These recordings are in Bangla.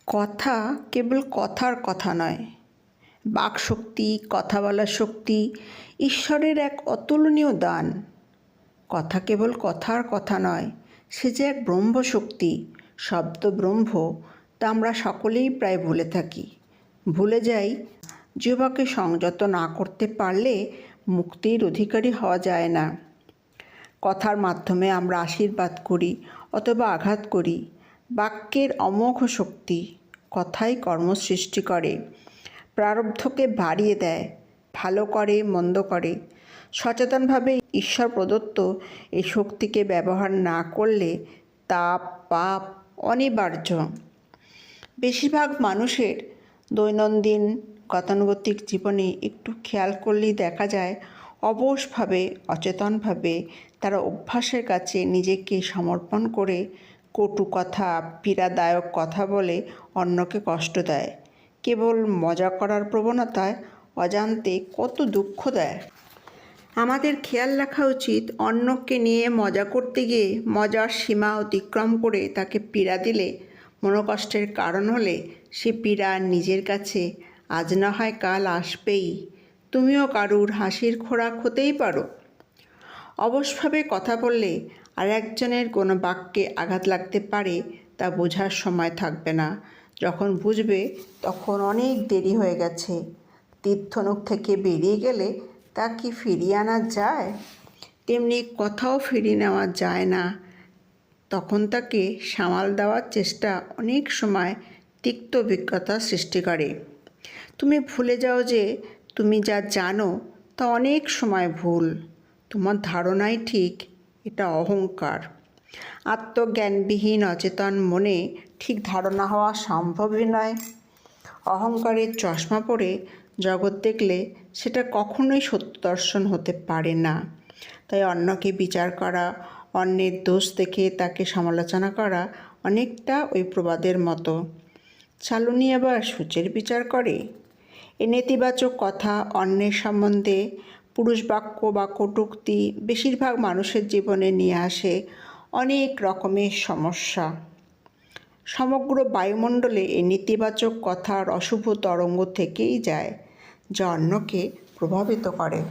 কথা কেবল কথার কথা নয়, বাকশক্তি, কথা বলার শক্তি ঈশ্বরের এক অতুলনীয় দান। কথা কেবল কথার কথা নয়, সে যে এক ব্রহ্মশক্তি, শব্দ ব্রহ্ম, তা আমরা সকলেই প্রায় ভুলে থাকি। ভুলে যাই, জিহ্বাকে সংযত না করতে পারলে মুক্তির অধিকারী হওয়া যায় না। কথার মাধ্যমে আমরা আশীর্বাদ করি অথবা আঘাত করি। বাক্যের অমোঘ শক্তি। কথাই কর্ম সৃষ্টি করে, প্রারব্ধকে বাড়িয়ে দেয়, ভালো করে মন্দ করে। সচেতনভাবে ঈশ্বর প্রদত্ত এই শক্তিকে ব্যবহার না করলে তাপ পাপ অনিবার্য। বেশিরভাগ মানুষের দৈনন্দিন গতানুগতিক জীবনে একটু খেয়াল করলেই দেখা যায়, অবশভাবে অচেতনভাবে তারা অভ্যাসের কাছে নিজেকে সমর্পণ করে কটু কথা, পীড়াদায়ক কথা বলে অন্যকে কষ্ট দেয়। কেবল মজা করার প্রবণতায় অজান্তে কত দুঃখ দেয়। আমাদের খেয়াল রাখা উচিত, অন্যকে নিয়ে মজা করতে গিয়ে মজার সীমা অতিক্রম করে তাকে পীড়া দিলে, মনোকষ্টের কারণ হলে, সে পীড়া নিজের কাছে আজ না হয় কাল আসবেই। তুমিও কারুর হাসির খোরাক হতেই পারো। অবশভাবে কথা বললে আর একজনের কোনো বাক্যে আঘাত লাগতে পারে, তা বোঝার সময় থাকবে না। যখন বুঝবে তখন অনেক দেরি হয়ে গেছে। তীর্থনক থেকে বেরিয়ে গেলে তা কি ফিরিয়ে আনা যায়? তেমনি কথাও ফিরিয়ে নেওয়া যায় না। তখন তাকে সামাল দেওয়ার চেষ্টা অনেক সময় তিক্ত অভিজ্ঞতা সৃষ্টি করে। তুমি ভুলে যাও যে তুমি যা জানো তা অনেক সময় ভুল। তোমার ধারণাই ঠিক, এটা অহংকার। আত্মজ্ঞানবিহীন অচেতন মনে ঠিক ধারণা হওয়া সম্ভবই নয়। অহংকারের চশমা পরে জগৎ দেখলে সেটা কখনোই সত্য দর্শন হতে পারে না। তাই অন্যকে বিচার করা, অন্যের দোষ দেখে তাকে সমালোচনা করা অনেকটা ওই প্রবাদের মতো, চালুনি আবার সূচের বিচার করে। এই নেতিবাচক কথা অন্যের সম্বন্ধে, পুরুষ বাক্য বা কটূক্তি বেশিরভাগ মানুষের জীবনে নিয়ে আসে অনেক রকমের সমস্যা। সমগ্র বায়ুমণ্ডলে এই নেতিবাচক কথার অশুভ তরঙ্গ থেকেই যায়, যা অন্যকে প্রভাবিত করে।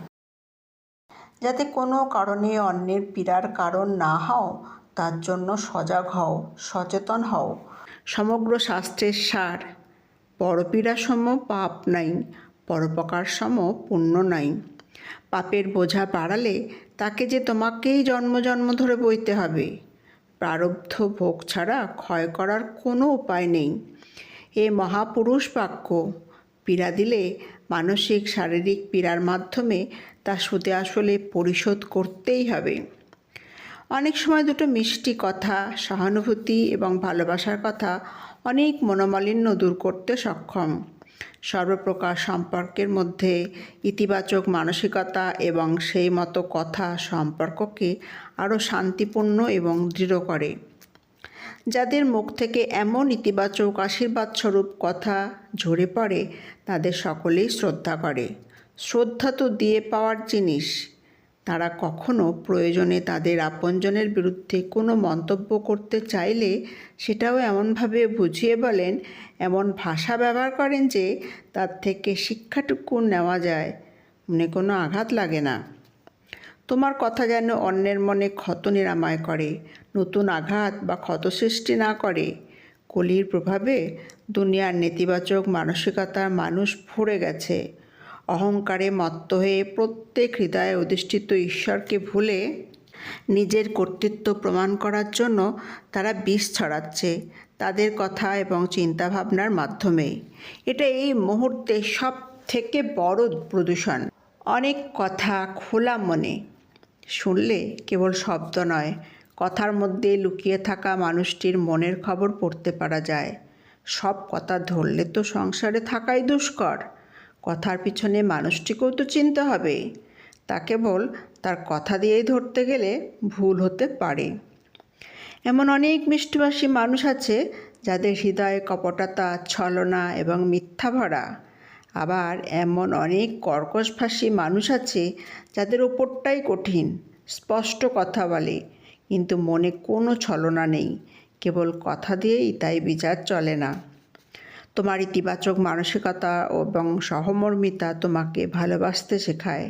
যাতে কোনো কারণে অন্যের পীড়ার কারণ না হও, তার জন্য সজাগ হও, সচেতন হও। সমগ্র শাস্ত্রের সার, পরপীড়া সম পাপ নাই, পরোপকার সম পুণ্য নাই। পাপের বোঝা বাড়ালে তাকে যে তোমাকেই জন্ম জন্ম ধরে বইতে হবে। প্রারব্ধ ভোগ ছাড়া ক্ষয় করার কোনো উপায় নেই। এ মহাপুরুষ বাক্য। পীড়া দিলে মানসিক শারীরিক পীড়ার মাধ্যমে তা সুদে আসলে পরিশোধ করতেই হবে। অনেক সময় দুটো মিষ্টি কথা, সহানুভূতি এবং ভালোবাসার কথা অনেক মনোমালিন্য দূর করতে সক্ষম। সর্বপ্রকার সম্পর্কের মধ্যে ইতিবাচক মানসিকতা এবং সেই মতো কথা সম্পর্ককে আরও শান্তিপূর্ণ এবং দৃঢ় করে। যাদের মুখ থেকে এমন ইতিবাচক আশীর্বাদস্বরূপ কথা ঝরে পড়ে, তাদের সকলেই শ্রদ্ধা করে। শ্রদ্ধা তো দিয়ে পাওয়ার জিনিস। তারা কখনো প্রয়োজনে তাদের আপনজনের বিরুদ্ধে কোনো মন্তব্য করতে চাইলে সেটাও এমনভাবে বুঝিয়ে বলেন, এমন ভাষা ব্যবহার করেন যে তার থেকে শিক্ষাটুকু নেওয়া যায়, মনে কোনো আঘাত লাগে না। তোমার কথা যেন অন্যের মনে ক্ষত নিরাময় করে, নতুন আঘাত বা ক্ষত সৃষ্টি না করে। কলির প্রভাবে দুনিয়ার নেতিবাচক মানসিকতার মানুষ ভরে গেছে। অহংকারে মত্ত হয়ে প্রত্যেক হৃদয়ে অধিষ্ঠিত ঈশ্বরকে ভুলে নিজের কর্তৃত্ব প্রমাণ করার জন্য তারা বিষ ছড়াচ্ছে তাদের কথা এবং চিন্তাভাবনার মাধ্যমে। এটা এই মুহূর্তে সব থেকে বড় প্রদূষণ। অনেক কথা খোলা মনে শুনলে কেবল শব্দ নয়, কথার মধ্যে লুকিয়ে থাকা মানুষটির মনের খবর পড়তে পারা যায়। সব কথা ধরলে তো সংসারে থাকাই দুষ্কর। কথার পিছনে মানুষটিকেও তো চিনতে হবে। তা কেবল তার কথা দিয়েই ধরতে গেলে ভুল হতে পারে। এমন অনেক মিষ্টভাষী মানুষ আছে যাদের হৃদয়ে কপটতা, ছলনা এবং মিথ্যা ভরা। আবার এমন অনেক কর্কশভাষী মানুষ আছে যাদের ওপরটাই কঠিন, স্পষ্ট কথা বলে, কিন্তু মনে কোনো ছলনা নেই। কেবল কথা দিয়েই তাই বিচার চলে না। তোমার ইতিবাচক মানসিকতা এবং সহমর্মিতা তোমাকে ভালোবাসতে শেখায়।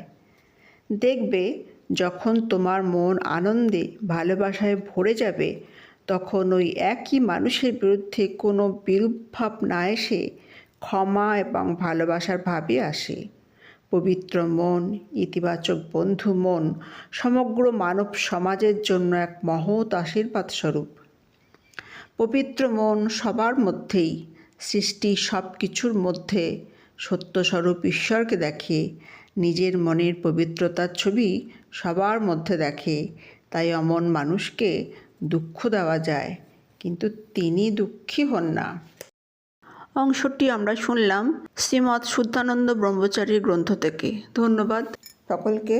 দেখবে যখন তোমার মন আনন্দে ভালোবাসায় ভরে যাবে, তখন ওই একই মানুষের বিরুদ্ধে কোনো বিরূপ ভাব না এসে ক্ষমা এবং ভালোবাসার ভাবই আসে। পবিত্র মন, ইতিবাচক বন্ধু মন সমগ্র মানব সমাজের জন্য এক মহৎ আশীর্বাদ স্বরূপ। পবিত্র মন সবার মধ্যেই, সৃষ্টি সব কিছুর মধ্যে সত্যস্বরূপ ঈশ্বরকে দেখে, নিজের মনের পবিত্রতার ছবি সবার মধ্যে দেখে। তাই অমন মানুষকে দুঃখ দেওয়া যায়, কিন্তু তিনি দুঃখী হন না। অংশটি আমরা শুনলাম শ্রীমৎ শুদ্ধানন্দ ব্রহ্মচারীর গ্রন্থ থেকে। ধন্যবাদ সকলকে।